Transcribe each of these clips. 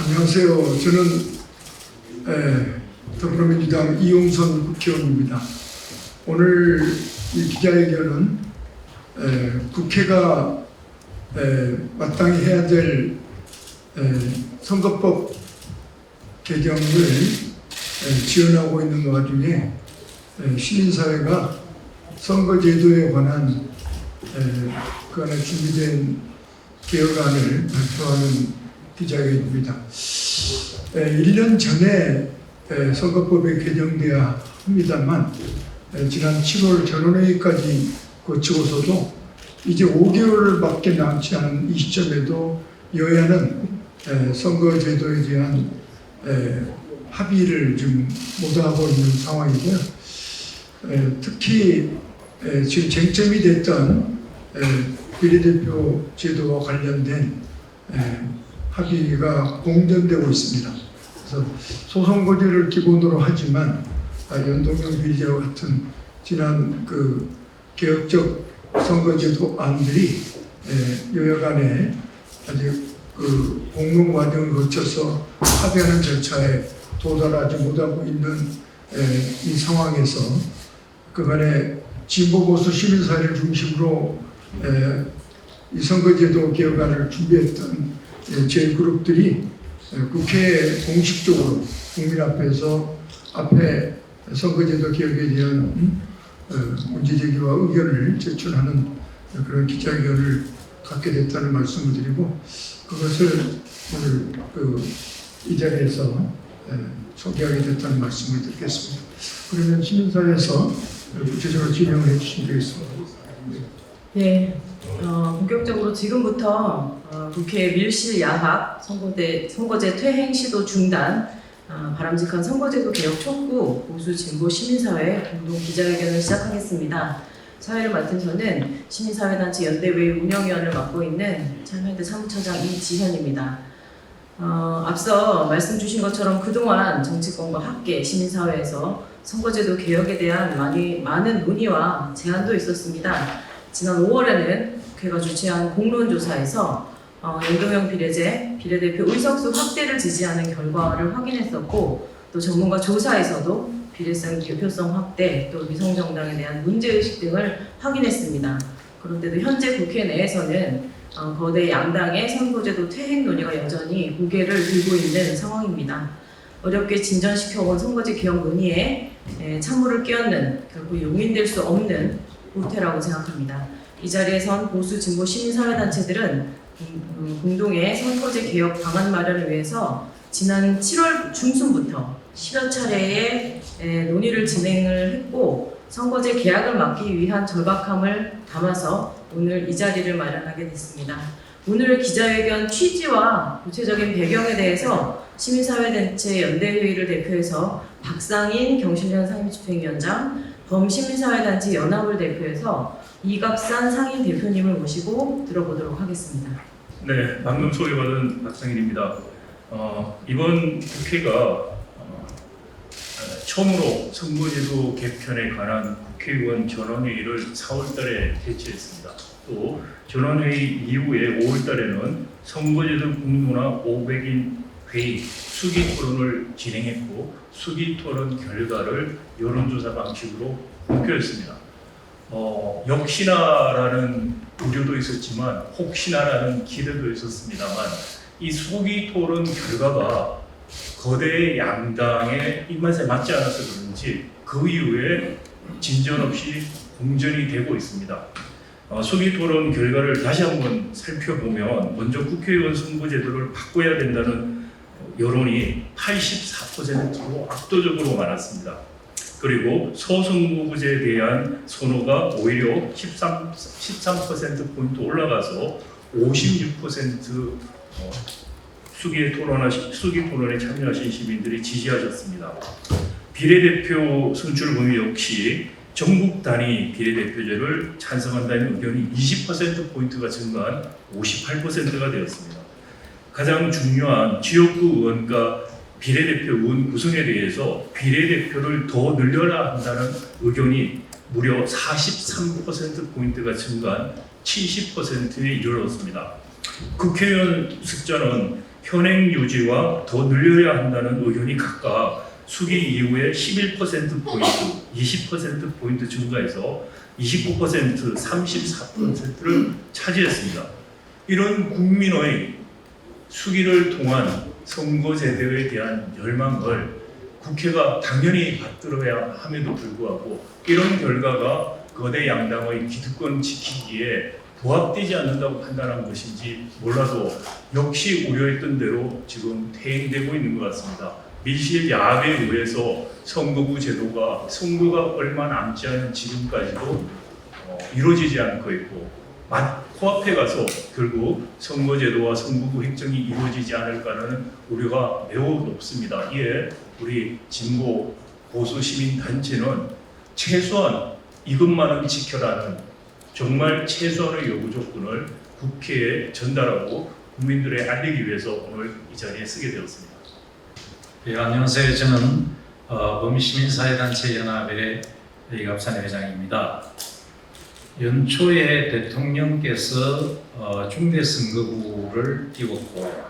안녕하세요. 저는 더불어민주당 이용선 국회의원입니다. 오늘 이 기자회견은 국회가 마땅히 해야 될 선거법 개정을 지원하고 있는 와중에 시민사회가 선거제도에 관한 그 안에 준비된 개혁안을 발표하는 기자회견입니다. 1년 전에 선거법이 개정돼야 합니다만 지난 7월 전원회의까지 거치고서도 이제 5개월밖에 남지 않은 이 시점에도 여야는 선거제도에 대한 합의를 지금 못하고 있는 상황이고요. 특히 지금 쟁점이 됐던 비례대표 제도와 관련된 합의가 공전되고 있습니다. 그래서 소선거제를 기본으로 하지만 연동형 비례제와 같은 지난 그 개혁적 선거제도 안들이 여야 간에 아직 그 공론 과정을 거쳐서 합의하는 절차에 도달하지 못하고 있는 이 상황에서 그간에 진보 보수 시민사회를 중심으로 이 선거제도 개혁안을 준비했던 제 그룹들이 국회에 공식적으로 국민 앞에 선거제도 개혁에 대한 문제제기와 의견을 제출하는 그런 기자회견을 갖게 됐다는 말씀을 드리고 그것을 오늘 이 자리에서 소개하게 됐다는 말씀을 드리겠습니다. 그러면 시민사회에서 구체적으로 진행을 해주시면 되겠습니다. 네, 본격적으로 지금부터 국회 밀실 야합, 선거제 퇴행 시도 중단, 바람직한 선거제도 개혁 촉구, 보수 진보 시민사회 공동 기자회견을 시작하겠습니다. 사회를 맡은 저는 시민사회단체 연대회 운영위원을 맡고 있는 참여연대 사무처장 이지현입니다. 앞서 말씀 주신 것처럼 그동안 정치권과 학계, 시민사회에서 선거제도 개혁에 대한 많은 논의와 제안도 있었습니다. 지난 5월에는 국회가 주최한 공론조사에서 연동형 비례제, 비례대표 의석수 확대를 지지하는 결과를 확인했었고 또 전문가 조사에서도 비례성, 대표성 확대, 또 위성정당에 대한 문제의식 등을 확인했습니다. 그런데도 현재 국회 내에서는 거대 양당의 선거제도 퇴행 논의가 여전히 고개를 들고 있는 상황입니다. 어렵게 진전시켜온 선거제 개혁 논의에 찬물을 끼얹는 결국 용인될 수 없는 후퇴라고 생각합니다. 이 자리에선 보수 진보 시민사회단체들은 공동의 선거제 개혁 방안 마련을 위해서 지난 7월 중순부터 10여 차례의 논의를 진행을 했고 선거제 개혁을 막기 위한 절박함을 담아서 오늘 이 자리를 마련하게 됐습니다. 오늘 기자회견 취지와 구체적인 배경에 대해서 시민사회단체 연대회의를 대표해서 박상인 경실련 상임집행위원장, 범시민사회단체 연합을 대표해서 이갑산 상임 대표님을 모시고 들어보도록 하겠습니다. 네, 방금 소개받은 박상인입니다. 이번 국회가 처음으로 선거제도 개편에 관한 국회의원 전원회의를 4월달에 개최했습니다. 또 전원회의 이후에 5월달에는 선거제도 국문화 500인 회의 수기 토론을 진행했고 수기 토론 결과를 여론조사 방식으로 공표했습니다. 역시나라는 우려도 있었지만 혹시나라는 기대도 있었습니다만 이 수기 토론 결과가 거대 양당의 입맛에 맞지 않아서 그런지 그 이후에 진전 없이 공전이 되고 있습니다. 수기 토론 결과를 다시 한번 살펴보면 먼저 국회의원 선거제도를 바꿔야 된다는 여론이 84%로 압도적으로 많았습니다. 그리고 소선거구제에 대한 선호가 오히려 13%포인트 올라가서 56% 수기 토론에 참여하신 시민들이 지지하셨습니다. 비례대표 선출 범위 역시 전국 단위 비례대표제를 찬성한다는 의견이 20%포인트가 증가한 58%가 되었습니다. 가장 중요한 지역구 의원과 비례대표 의원 구성에 대해서 비례대표를 더 늘려라 한다는 의견이 무려 43%포인트가 증가한 70%에 이르렀습니다. 국회의원 숫자는 현행 유지와 더 늘려야 한다는 의견이 각각 수기 이후에 11%포인트, 20%포인트 증가해서 29%, 34%를 차지했습니다. 이런 국민의 수기를 통한 선거제도에 대한 열망을 국회가 당연히 받들어야 함에도 불구하고 이런 결과가 거대 양당의 기득권 지키기에 부합되지 않는다고 판단한 것인지 몰라도 역시 우려했던 대로 지금 퇴행되고 있는 것 같습니다. 밀실 야합에 의해서 선거구 제도가 선거가 얼마 남지 않은 지금까지도 이루어지지 않고 있고 코앞에 가서 결국 선거제도와 선거구 획정이 이루어지지 않을까라는 우려가 매우 높습니다. 이에 우리 진보 보수 시민 단체는 최소한 이것만은 지켜라는 정말 최소한의 요구 조건을 국회에 전달하고 국민들에 알리기 위해서 오늘 이 자리에 쓰게 되었습니다. 예, 안녕하세요. 저는 범시민사회단체연합의 이갑산 회장입니다. 연초에 대통령께서 중대선거구를 띄웠고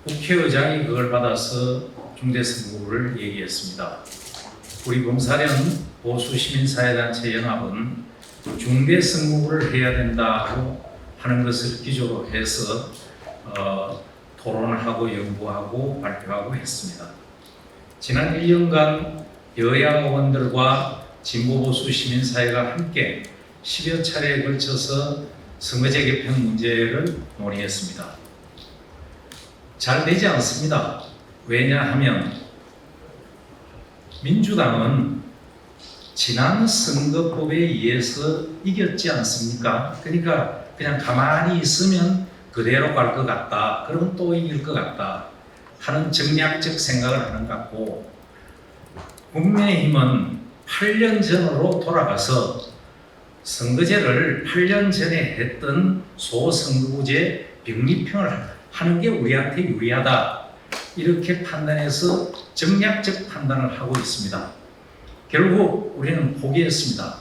국회의장이 그걸 받아서 중대선거구를 얘기했습니다. 우리 범사련 보수시민사회단체연합은 중대선거구를 해야 된다고 하는 것을 기조로 해서 토론을 하고 연구하고 발표하고 했습니다. 지난 1년간 여야 의원들과 진보보수 시민사회가 함께 10여 차례에 걸쳐서 선거제 개편 문제를 논의했습니다. 잘 되지 않습니다. 왜냐하면 민주당은 지난 선거법에 의해서 이겼지 않습니까? 그러니까 그냥 가만히 있으면 그대로 갈 것 같다. 그러면 또 이길 것 같다. 하는 정략적 생각을 하는 것 같고 국민의힘은 8년 전으로 돌아가서 선거제를 8년 전에 했던 소선거구제 병립형을 하는 게 우리한테 유리하다. 이렇게 판단해서 정략적 판단을 하고 있습니다. 결국 우리는 포기했습니다.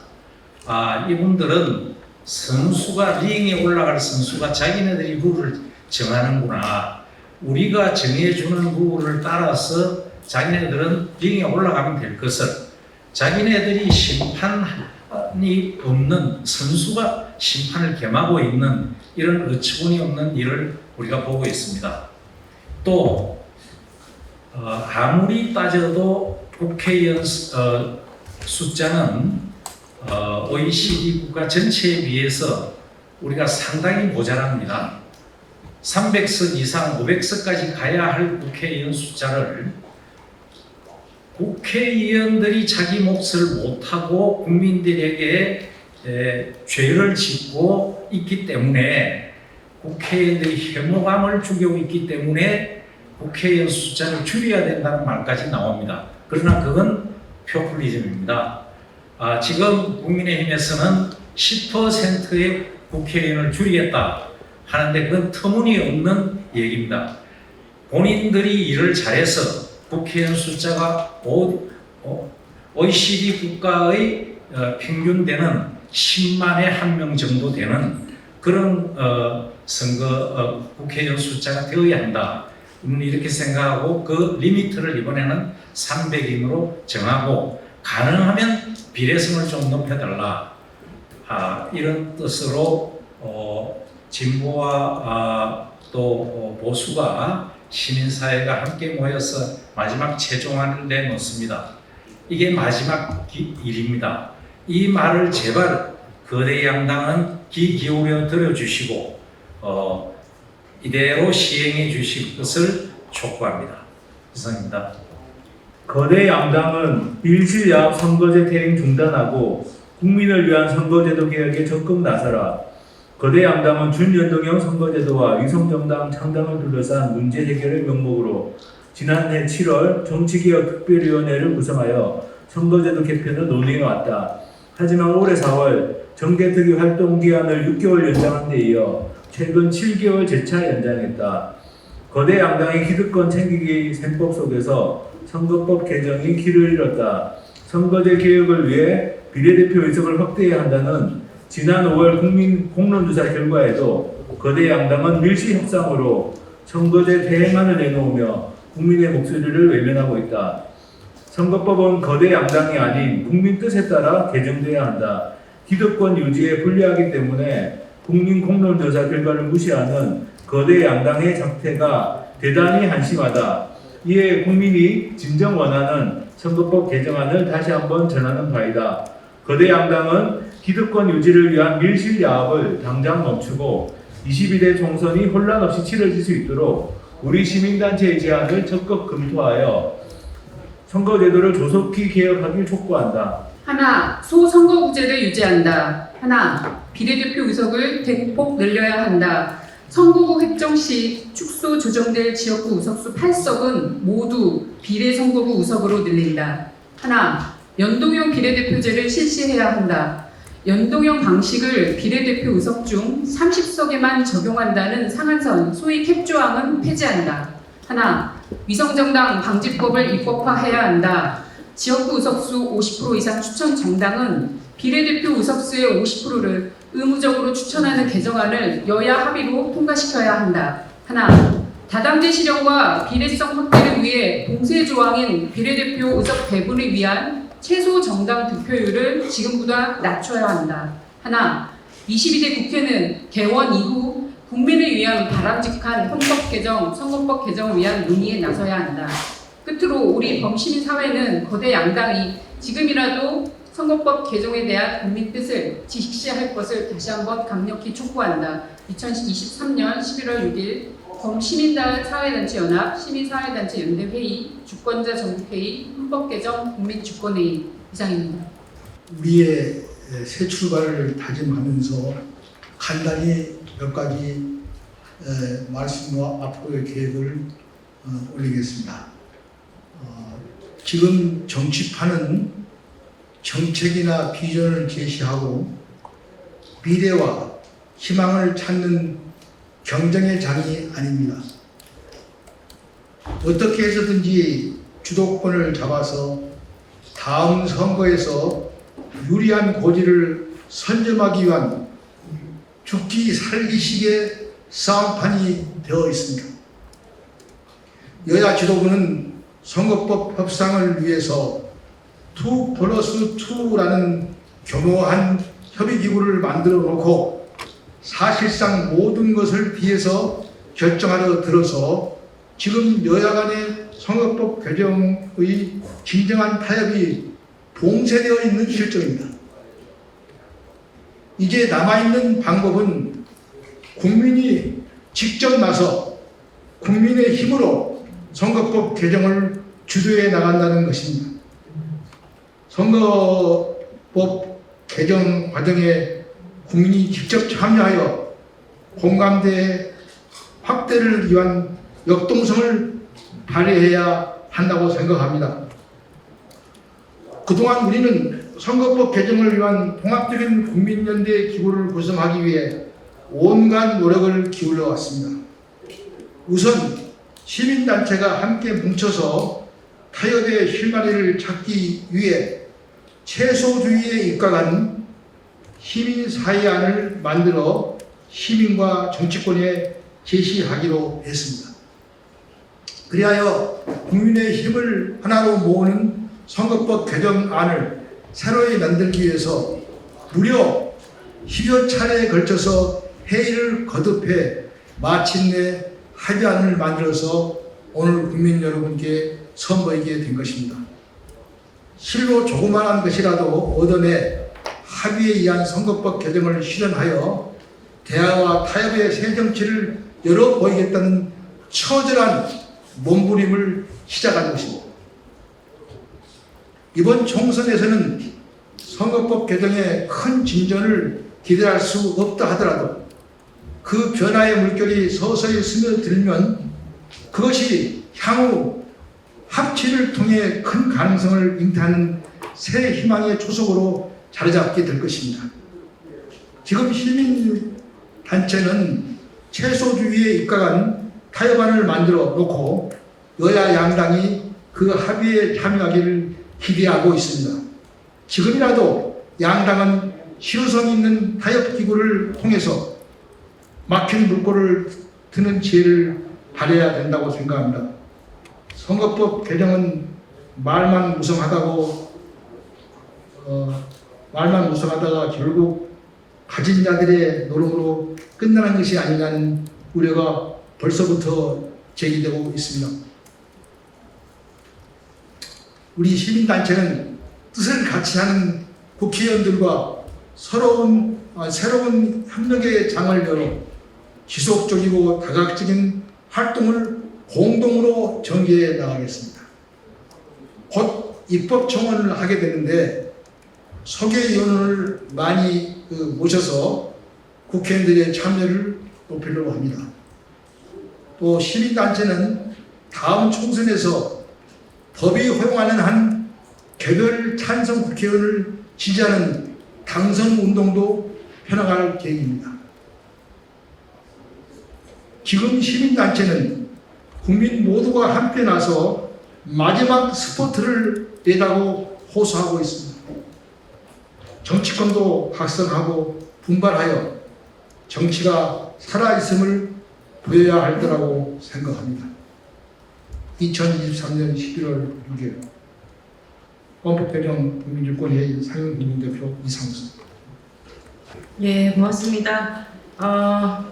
이분들은 선수가 링에 올라갈 선수가 자기네들이 룰을 정하는구나. 우리가 정해주는 룰을 따라서 자기네들은 링에 올라가면 될 것을 자기네들이 심판이 없는 선수가 심판을 겸하고 있는 이런 어처구니 없는 일을 우리가 보고 있습니다. 또 아무리 따져도 국회의원 숫자는 OECD 국가 전체에 비해서 우리가 상당히 모자랍니다. 300석 이상 500석까지 가야 할 국회의원 숫자를 국회의원들이 자기 몫을 못하고 국민들에게 죄를 짓고 있기 때문에 국회의원들이 혐오감을 주고 있기 때문에 국회의원 숫자를 줄여야 된다는 말까지 나옵니다. 그러나 그건 포퓰리즘입니다. 지금 국민의힘에서는 10%의 국회의원을 줄이겠다 하는데 그건 터무니없는 얘기입니다. 본인들이 일을 잘해서 국회의원 숫자가 OECD 국가의 평균되는 10만에 1명 정도 되는 그런 국회의원 숫자가 되어야 한다. 이렇게 생각하고 그 리미트를 이번에는 300인으로 정하고 가능하면 비례성을 좀 높여달라. 이런 뜻으로 진보와 또 보수가 시민사회가 함께 모여서 마지막 최종안을 내놓습니다. 이게 마지막 일입니다. 이 말을 제발 거대 양당은 귀 기울여 들어주시고 이대로 시행해 주실 것을 촉구합니다. 이상입니다. 거대 양당은 밀실야합 선거제 퇴행 중단하고 국민을 위한 선거제도 개혁에 적극 나서라. 거대 양당은 준연동형 선거제도와 위성정당 창당을 둘러싼 문제 해결의 명목으로 지난해 7월 정치개혁특별위원회를 구성하여 선거제도 개편을 논의해왔다. 하지만 올해 4월 정개특위 활동 기한을 6개월 연장한 데 이어 최근 7개월 재차 연장했다. 거대 양당의 기득권 챙기기 셈법 속에서 선거법 개정이 길을 잃었다. 선거제 개혁을 위해 비례대표 의석을 확대해야 한다는 지난 5월 국민 공론조사 결과에도 거대 양당은 밀실 협상으로 선거제 대행안을 내놓으며 국민의 목소리를 외면하고 있다. 선거법은 거대 양당이 아닌 국민 뜻에 따라 개정돼야 한다. 기득권 유지에 불리하기 때문에 국민 공론조사 결과를 무시하는 거대 양당의 작태가 대단히 한심하다. 이에 국민이 진정 원하는 선거법 개정안을 다시 한번 전하는 바이다. 거대 양당은 기득권 유지를 위한 밀실 야합을 당장 멈추고 22대 총선이 혼란 없이 치러질 수 있도록 우리 시민단체의 제안을 적극 검토하여 선거제도를 조속히 개혁하길 촉구한다. 하나, 소선거구제를 유지한다. 하나, 비례대표 의석을 대폭 늘려야 한다. 선거구 획정 시 축소 조정될 지역구 의석수 8석은 모두 비례선거구 의석으로 늘린다. 하나, 연동형 비례대표제를 실시해야 한다. 연동형 방식을 비례대표 의석 중 30석에만 적용한다는 상한선, 소위 캡조항은 폐지한다. 하나, 위성정당 방지법을 입법화해야 한다. 지역구 의석수 50% 이상 추천 정당은 비례대표 의석수의 50%를 의무적으로 추천하는 개정안을 여야 합의로 통과시켜야 한다. 하나, 다당제 실현과 비례성 확대를 위해 봉쇄 조항인 비례대표 의석 배분을 위한 최소 정당 득표율을 지금보다 낮춰야 한다. 하나, 22대 국회는 개원 이후 국민을 위한 바람직한 헌법 개정, 선거법 개정을 위한 논의에 나서야 한다. 끝으로 우리 범시민 사회는 거대 양당이 지금이라도 선거법 개정에 대한 국민 뜻을 직시할 것을 다시 한번 강력히 촉구한다. 2023년 11월 6일 범시민단 사회단체연합 시민사회단체 연대회의 주권자 전국회의 헌법개정 국민주권회의 이상입니다. 우리의 새 출발을 다짐하면서 간단히 몇 가지 말씀과 앞으로의 계획을 올리겠습니다. 지금 정치판은 정책이나 비전을 제시하고 미래와 희망을 찾는 경쟁의 장이 아닙니다. 어떻게 해서든지 주도권을 잡아서 다음 선거에서 유리한 고지를 선점하기 위한 죽기 살기식의 싸움판이 되어 있습니다. 여야 지도부는 선거법 협상을 위해서 2+2라는 교묘한 협의기구를 만들어 놓고 사실상 모든 것을 피해서 결정하려 들어서 지금 여야 간의 선거법 개정의 진정한 타협이 봉쇄되어 있는 실정입니다. 이제 남아있는 방법은 국민이 직접 나서 국민의 힘으로 선거법 개정을 주도해 나간다는 것입니다. 선거법 개정 과정에 국민이 직접 참여하여 공감대 확대를 위한 역동성을 발휘해야 한다고 생각합니다. 그동안 우리는 선거법 개정을 위한 통합적인 국민연대 기구를 구성하기 위해 온갖 노력을 기울여 왔습니다. 우선 시민단체가 함께 뭉쳐서 타협의 실마리를 찾기 위해 최소주의에 입각한 시민사회안을 만들어 시민과 정치권에 제시하기로 했습니다. 그리하여 국민의 힘을 하나로 모으는 선거법 개정안을 새로이 만들기 위해서 무려 10여 차례에 걸쳐서 회의를 거듭해 마침내 합의안을 만들어서 오늘 국민 여러분께 선보이게 된 것입니다. 실로 조그마한 것이라도 얻어내 합의에 의한 선거법 개정을 실현하여 대화와 타협의 새 정치를 열어보이겠다는 처절한 몸부림을 시작한 것입니다. 이번 총선에서는 선거법 개정에 큰 진전을 기대할 수 없다 하더라도 그 변화의 물결이 서서히 스며들면 그것이 향후 합치를 통해 큰 가능성을 잉태하는 새 희망의 초석으로 자리잡게 될 것입니다. 지금 시민단체는 최소주의에 입각한 타협안을 만들어 놓고 여야 양당이 그 합의에 참여하기를 기대하고 있습니다. 지금이라도 양당은 실효성 있는 타협기구를 통해서 막힌 물꼬를 트는 지혜를 발해야 된다고 생각합니다. 선거법 개정은 말만 무성하다가 결국 가진 자들의 노름으로 끝나는 것이 아닌가는 우려가 벌써부터 제기되고 있습니다. 우리 시민단체는 뜻을 같이 하는 국회의원들과 새로운 협력의 장을 열어 지속적이고 다각적인 활동을 공동으로 전개해 나가겠습니다. 곧 입법청원을 하게 되는데 서계위원을 많이 모셔서 국회의원들의 참여를 높이려고 합니다. 또 시민단체는 다음 총선에서 법이 허용하는 한 개별 찬성 국회의원을 지지하는 당선 운동도 펴나갈 계획입니다. 지금 시민단체는 국민 모두가 함께 나서 마지막 스포트를 내다고 호소하고 있습니다. 정치권도 각성하고 분발하여 정치가 살아있음을 보여야 할 거라고 생각합니다. 2023년 11월 6일 헌법개정 국민주권회의 상임국민대표 이상수입니다. 예, 고맙습니다.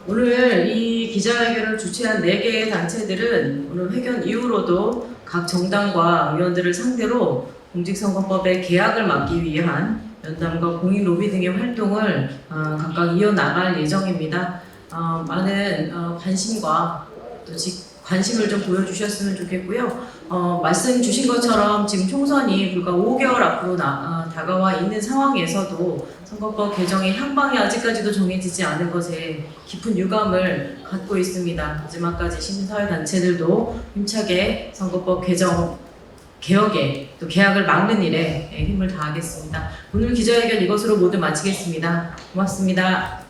오늘 이 기자회견을 주최한 4개의 단체들은 오늘 회견 이후로도 각 정당과 의원들을 상대로 공직선거법의 개혁을 막기 위한 연담과 공익 로비 등의 활동을 각각 이어나갈 예정입니다. 많은 관심과 또 관심을 좀 보여주셨으면 좋겠고요. 말씀 주신 것처럼 지금 총선이 불과 5개월 앞으로 다가와 있는 상황에서도 선거법 개정의 향방이 아직까지도 정해지지 않은 것에 깊은 유감을 갖고 있습니다. 마지막까지 시민사회단체들도 힘차게 선거법 개혁에 또 개혁을 막는 일에 힘을 다하겠습니다. 오늘 기자회견 이것으로 모두 마치겠습니다. 고맙습니다.